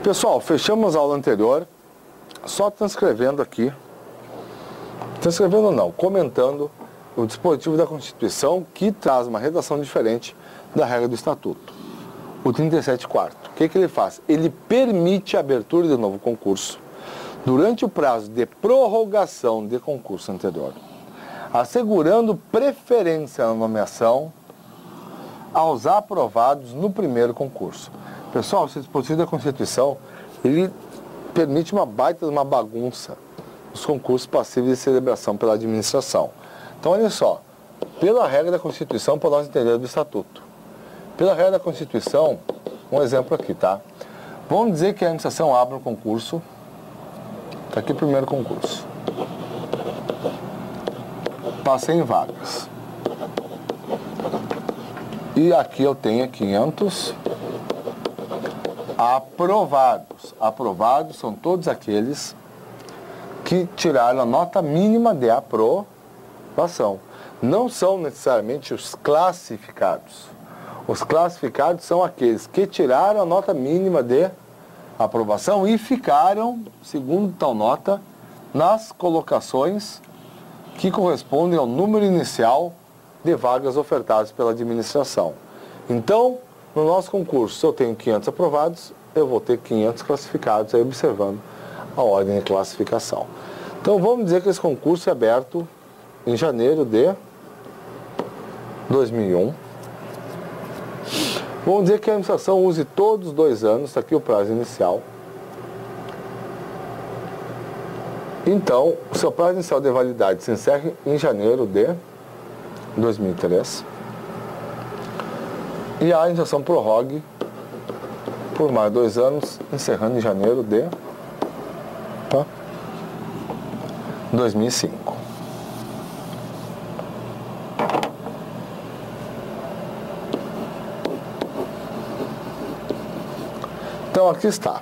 Pessoal, fechamos a aula anterior, só transcrevendo aqui, comentando o dispositivo da Constituição que traz uma redação diferente da regra do Estatuto, o 37.4. O que ele faz? Ele permite a abertura de novo concurso durante o prazo de prorrogação de concurso anterior, assegurando preferência na nomeação aos aprovados no primeiro concurso. Pessoal, esse dispositivo da Constituição, ele permite uma baita de uma bagunça nos concursos passíveis de celebração pela administração. Então, olha só, pela regra da Constituição, para nós entender do Estatuto. Pela regra da Constituição, um exemplo aqui, tá? Vamos dizer que a administração abre um concurso, está aqui o primeiro concurso, para 100 vagas. E aqui eu tenho 500 aprovados. Aprovados são todos aqueles que tiraram a nota mínima de aprovação. Não são necessariamente os classificados. Os classificados são aqueles que tiraram a nota mínima de aprovação e ficaram, segundo tal nota, nas colocações que correspondem ao número inicial de vagas ofertadas pela administração. Então, no nosso concurso, se eu tenho 500 aprovados, eu vou ter 500 classificados, aí observando a ordem de classificação. Então, vamos dizer que esse concurso é aberto em janeiro de 2001. Vamos dizer que a administração use todos os 2 anos, está aqui o prazo inicial. Então, o seu prazo inicial de validade se encerra em janeiro de 2003. E a administração prorrogue por mais 2 anos, encerrando em janeiro de 2005. Então aqui está.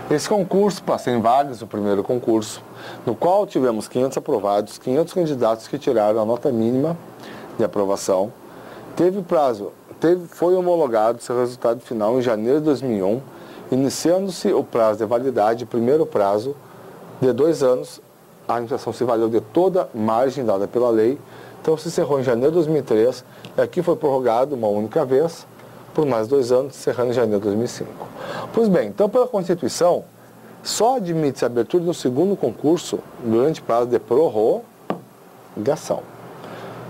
Esse concurso para 100 vagas, o primeiro concurso, no qual tivemos 500 aprovados, 500 candidatos que tiraram a nota mínima de aprovação, teve prazo, foi homologado seu resultado final em janeiro de 2001, iniciando-se o prazo de validade, primeiro prazo de 2 anos, a administração se valeu de toda margem dada pela lei, então se encerrou em janeiro de 2003, e aqui foi prorrogado uma única vez, por mais 2 anos, encerrando em janeiro de 2005. Pois bem, então pela Constituição, só admite-se a abertura do segundo concurso durante prazo de prorrogação.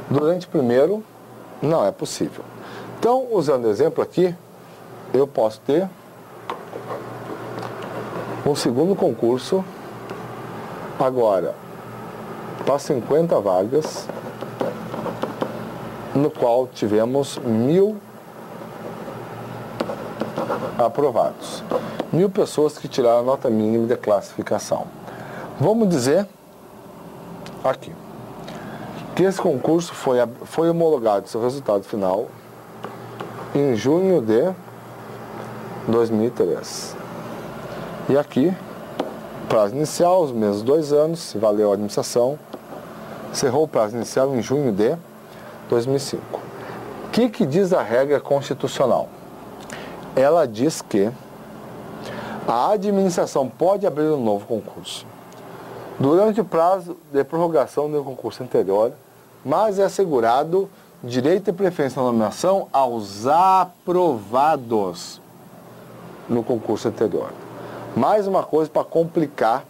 Durante o primeiro, não é possível. Então, usando o exemplo aqui, eu posso ter um segundo concurso, agora, para 50 vagas, no qual tivemos 1.000 aprovados. 1.000 pessoas que tiraram a nota mínima de classificação. Vamos dizer, aqui, que esse concurso foi homologado, seu resultado final, em junho de 2003. E aqui, prazo inicial, os mesmos 2 anos, se valeu a administração, encerrou o prazo inicial em junho de 2005. O que diz a regra constitucional? Ela diz que a administração pode abrir um novo concurso durante o prazo de prorrogação do concurso anterior, mas é assegurado direito e preferência na nomeação aos aprovados no concurso anterior. Mais uma coisa para complicar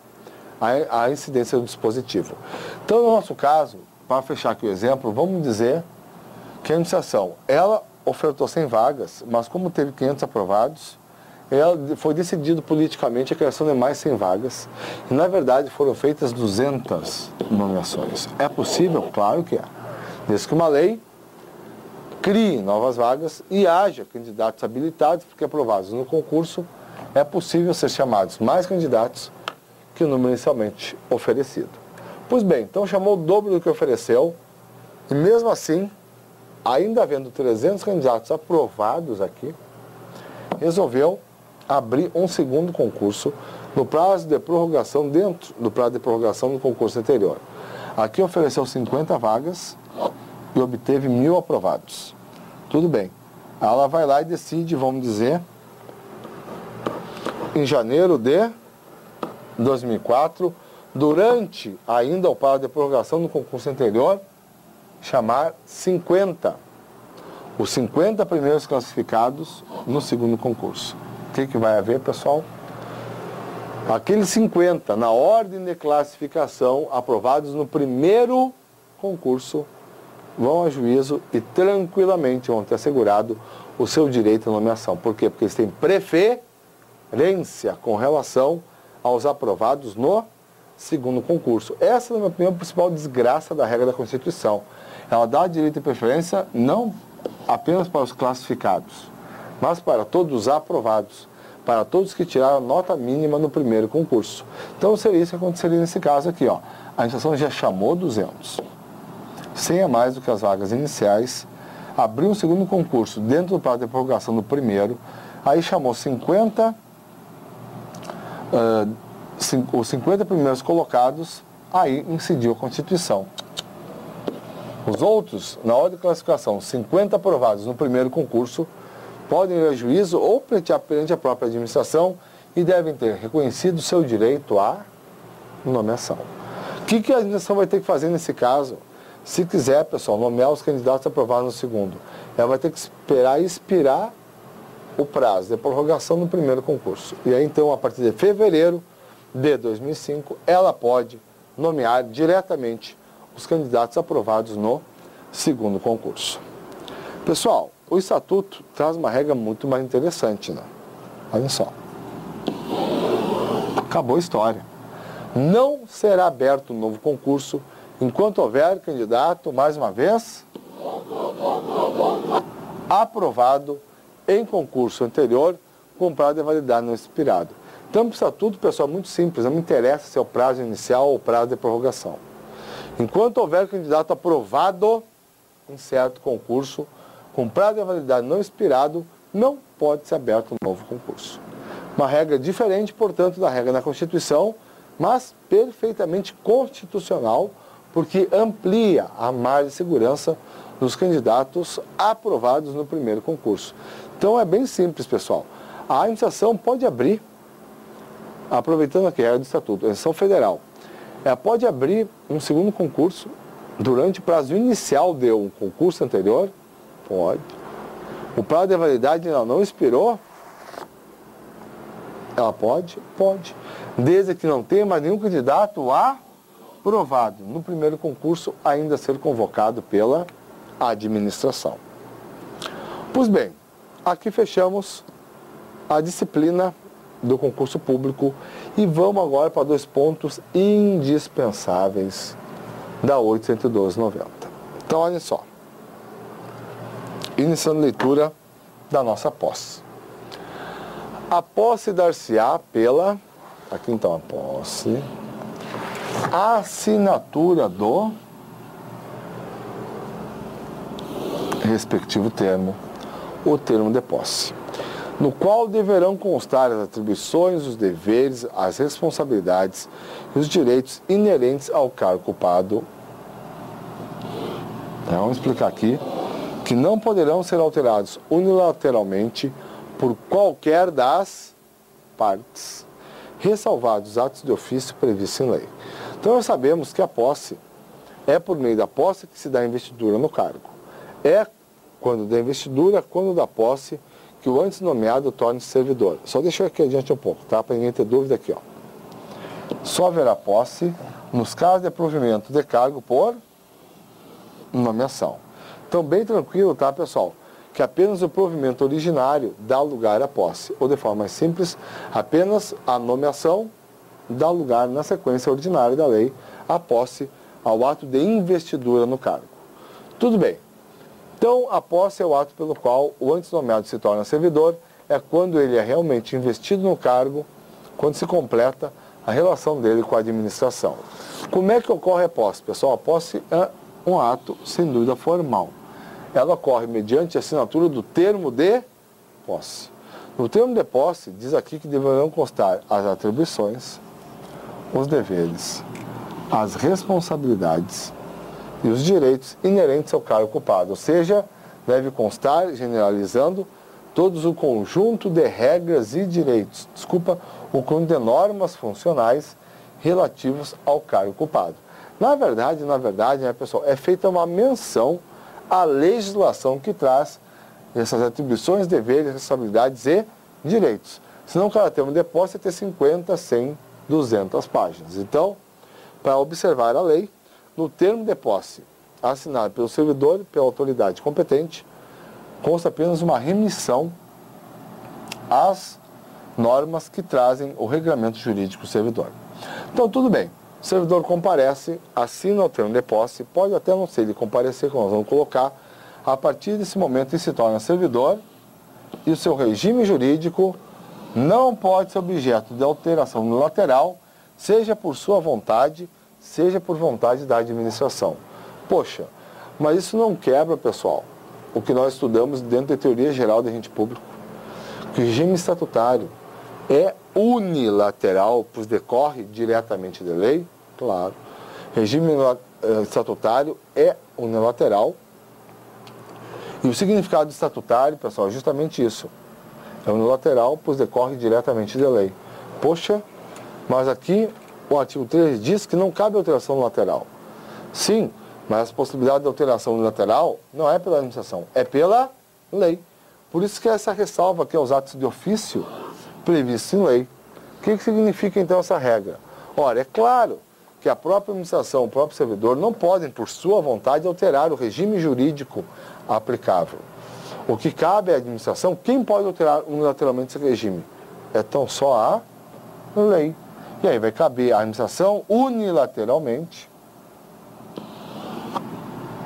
a incidência do dispositivo. Então, no nosso caso, para fechar aqui o exemplo, vamos dizer que a administração, ela ofertou 100 vagas, mas como teve 500 aprovados, foi decidido politicamente a criação de mais 100 vagas. E, na verdade, foram feitas 200 nomeações. É possível? Claro que é. Desde que uma lei crie novas vagas e haja candidatos habilitados, porque aprovados no concurso, é possível ser chamados mais candidatos que o número inicialmente oferecido. Pois bem, então chamou o dobro do que ofereceu, e mesmo assim, ainda havendo 300 candidatos aprovados aqui, resolveu abrir um segundo concurso no prazo de prorrogação, dentro do prazo de prorrogação do concurso anterior. Aqui ofereceu 50 vagas e obteve 1.000 aprovados. Tudo bem. Ela vai lá e decide, vamos dizer, em janeiro de 2004, durante ainda o prazo de prorrogação do concurso anterior, chamar 50. Os 50 primeiros classificados no segundo concurso. O que vai haver, pessoal? Aqueles 50, na ordem de classificação, aprovados no primeiro concurso, vão a juízo e tranquilamente vão ter assegurado o seu direito à nomeação. Por quê? Porque eles têm preferência com relação aos aprovados no segundo concurso. Essa, na minha opinião, é a principal desgraça da regra da Constituição. Ela dá direito e preferência não apenas para os classificados, mas para todos os aprovados, para todos que tiraram a nota mínima no primeiro concurso. Então seria isso que aconteceria nesse caso aqui, ó. A administração já chamou 200, 100 a mais do que as vagas iniciais, abriu um segundo concurso dentro do prazo de prorrogação do primeiro, aí chamou 50, os 50 primeiros colocados, aí incidiu a Constituição. Os outros, na ordem de classificação, 50 aprovados no primeiro concurso, podem ir a juízo ou pleitear perante a própria administração e devem ter reconhecido seu direito à nomeação. O que a administração vai ter que fazer nesse caso? Se quiser, pessoal, nomear os candidatos aprovados no segundo, ela vai ter que esperar expirar o prazo de prorrogação no primeiro concurso. E aí, então, a partir de fevereiro de 2005, ela pode nomear diretamente os candidatos aprovados no segundo concurso. Pessoal, o Estatuto traz uma regra muito mais interessante, né? Olha só. Acabou a história. Não será aberto um novo concurso enquanto houver candidato, mais uma vez, aprovado em concurso anterior com prazo de validade não expirado. Então, o Estatuto, pessoal, é muito simples. Não me interessa se é o prazo inicial ou o prazo de prorrogação. Enquanto houver candidato aprovado em certo concurso, com prazo de validade não expirado, não pode ser aberto um novo concurso. Uma regra diferente, portanto, da regra da Constituição, mas perfeitamente constitucional, porque amplia a margem de segurança dos candidatos aprovados no primeiro concurso. Então é bem simples, pessoal. A administração pode abrir, aproveitando aqui a regra do Estatuto, a administração federal, ela pode abrir um segundo concurso durante o prazo inicial de um concurso anterior? Pode. O prazo de validade ainda não expirou? Ela pode? Pode. Desde que não tenha mais nenhum candidato aprovado no primeiro concurso ainda ser convocado pela administração. Pois bem, aqui fechamos a disciplina do concurso público e vamos agora para 2 pontos indispensáveis da 812/90. Então, olha só. Iniciando a leitura da nossa posse. A posse dar-se-á pela, aqui então a posse, a assinatura do respectivo termo, o termo de posse, no qual deverão constar as atribuições, os deveres, as responsabilidades e os direitos inerentes ao cargo ocupado. Vamos explicar aqui que não poderão ser alterados unilateralmente por qualquer das partes, ressalvados os atos de ofício previstos em lei. Então nós sabemos que a posse é por meio da posse que se dá a investidura no cargo. É quando da investidura, quando da posse, que o antes nomeado torne-se servidor. Só deixa eu aqui adiante um pouco, tá? Para ninguém ter dúvida aqui, ó. Só haverá posse nos casos de provimento de cargo por nomeação. Então, bem tranquilo, tá, pessoal? Que apenas o provimento originário dá lugar à posse. Ou, de forma mais simples, apenas a nomeação dá lugar, na sequência ordinária da lei, à posse, ao ato de investidura no cargo. Tudo bem. Então, a posse é o ato pelo qual o antes nomeado se torna servidor, é quando ele é realmente investido no cargo, quando se completa a relação dele com a administração. Como é que ocorre a posse, pessoal? A posse é um ato, sem dúvida, formal. Ela ocorre mediante a assinatura do termo de posse. No termo de posse, diz aqui que deverão constar as atribuições, os deveres, as responsabilidades e os direitos inerentes ao cargo ocupado. Ou seja, deve constar, generalizando, todos o conjunto de regras e direitos, o conjunto de normas funcionais relativos ao cargo ocupado. Na verdade, né, pessoal, é feita uma menção à legislação que traz essas atribuições, deveres, responsabilidades e direitos. Senão, cada termo de posse ia ter 50, 100, 200 páginas. Então, para observar a lei, no termo de posse assinado pelo servidor, pela autoridade competente, consta apenas uma remissão às normas que trazem o regramento jurídico do servidor. Então, tudo bem. O servidor comparece, assina o termo de posse, pode até não ser ele comparecer, como nós vamos colocar. A partir desse momento, ele se torna servidor e o seu regime jurídico não pode ser objeto de alteração unilateral, seja por sua vontade, seja por vontade da administração. Poxa, mas isso não quebra, pessoal, o que nós estudamos dentro da teoria geral de agente público, que o regime estatutário é unilateral, pois decorre diretamente da lei, claro. Regime estatutário é unilateral. E o significado estatutário, pessoal, é justamente isso. É unilateral, pois decorre diretamente da lei. Poxa, mas aqui o artigo 13 diz que não cabe alteração unilateral. Sim, mas a possibilidade de alteração unilateral não é pela administração, é pela lei. Por isso que essa ressalva aqui aos atos de ofício previstos em lei. O que significa então essa regra? Ora, é claro que a própria administração, o próprio servidor não podem, por sua vontade, alterar o regime jurídico aplicável. O que cabe à administração, quem pode alterar unilateralmente esse regime? É tão só a lei. E aí vai caber à administração unilateralmente,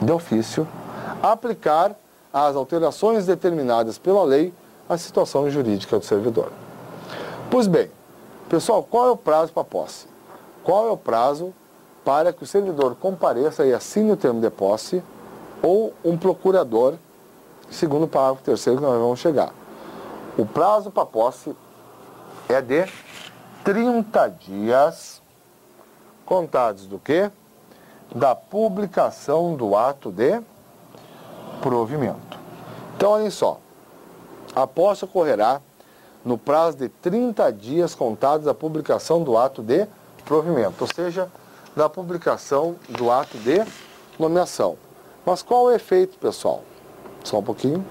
de ofício, aplicar as alterações determinadas pela lei à situação jurídica do servidor. Pois bem, pessoal, qual é o prazo para a posse? Qual é o prazo para que o servidor compareça e assine o termo de posse ou um procurador, segundo o parágrafo 3º que nós vamos chegar? O prazo para a posse é de 30 dias contados do quê? Da publicação do ato de provimento. Então, olhem só, a posse ocorrerá no prazo de 30 dias contados da publicação do ato de provimento, ou seja, da publicação do ato de nomeação. Mas qual o efeito, pessoal? Só um pouquinho.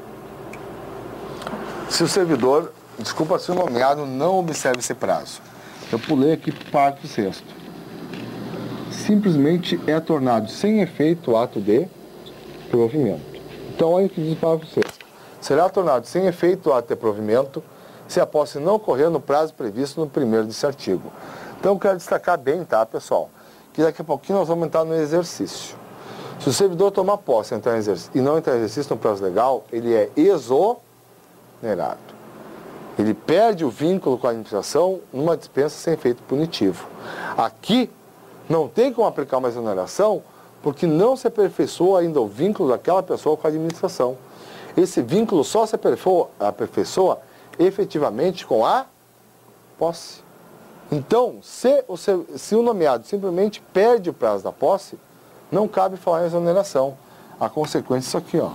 Se o servidor, se o nomeado não observa esse prazo. Eu pulei aqui para o parágrafo 6º. Simplesmente é tornado sem efeito o ato de provimento. Então, olha o que diz o parágrafo 6º. Será tornado sem efeito o ato de provimento se a posse não ocorrer no prazo previsto no 1º desse artigo. Então, eu quero destacar bem, tá, pessoal, que daqui a pouquinho nós vamos entrar no exercício. Se o servidor tomar posse e não entrar em exercício no prazo legal, ele é exonerado. Ele perde o vínculo com a administração numa dispensa sem efeito punitivo. Aqui, não tem como aplicar uma exoneração, porque não se aperfeiçoa ainda o vínculo daquela pessoa com a administração. Esse vínculo só se aperfeiçoa efetivamente com a posse. Então, se o nomeado simplesmente perde o prazo da posse, não cabe falar em exoneração. A consequência é isso aqui, ó.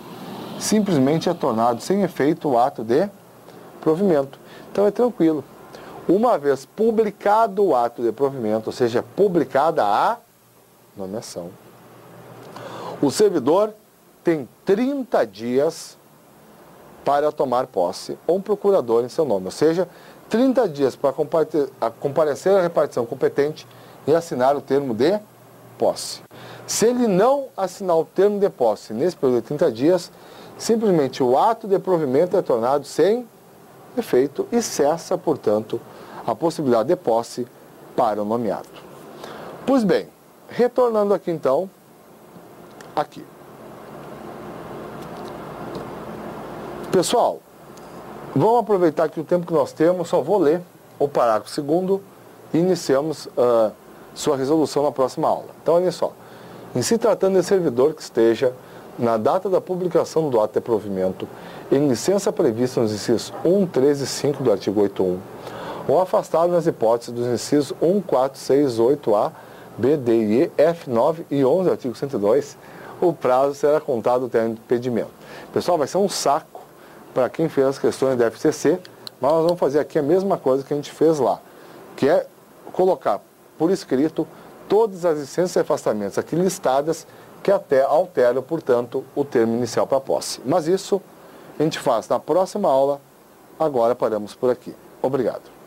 Simplesmente é tornado sem efeito o ato de provimento. Então é tranquilo. Uma vez publicado o ato de provimento, ou seja, publicada a nomeação, o servidor tem 30 dias para tomar posse ou um procurador em seu nome, ou seja, 30 dias para comparecer à repartição competente e assinar o termo de posse. Se ele não assinar o termo de posse nesse período de 30 dias, simplesmente o ato de provimento é tornado sem efeito e cessa, portanto, a possibilidade de posse para o nomeado. Pois bem, retornando aqui então, aqui. Pessoal, vamos aproveitar que o tempo que nós temos, só vou ler o parágrafo 2º e iniciamos sua resolução na próxima aula. Então, olha só. Em se tratando de servidor que esteja, na data da publicação do ato de provimento, em licença prevista nos incisos 1, 13 e 5 do artigo 8.1, ou afastado nas hipóteses dos incisos 1, 4, 6, 8A, B, D e E, F, 9 e 11 do artigo 102, o prazo será contado até o impedimento. Pessoal, vai ser um saco para quem fez as questões da FCC, mas nós vamos fazer aqui a mesma coisa que a gente fez lá, que é colocar por escrito todas as licenças e afastamentos aqui listadas que até alteram, portanto, o termo inicial para posse. Mas isso a gente faz na próxima aula. Agora paramos por aqui. Obrigado.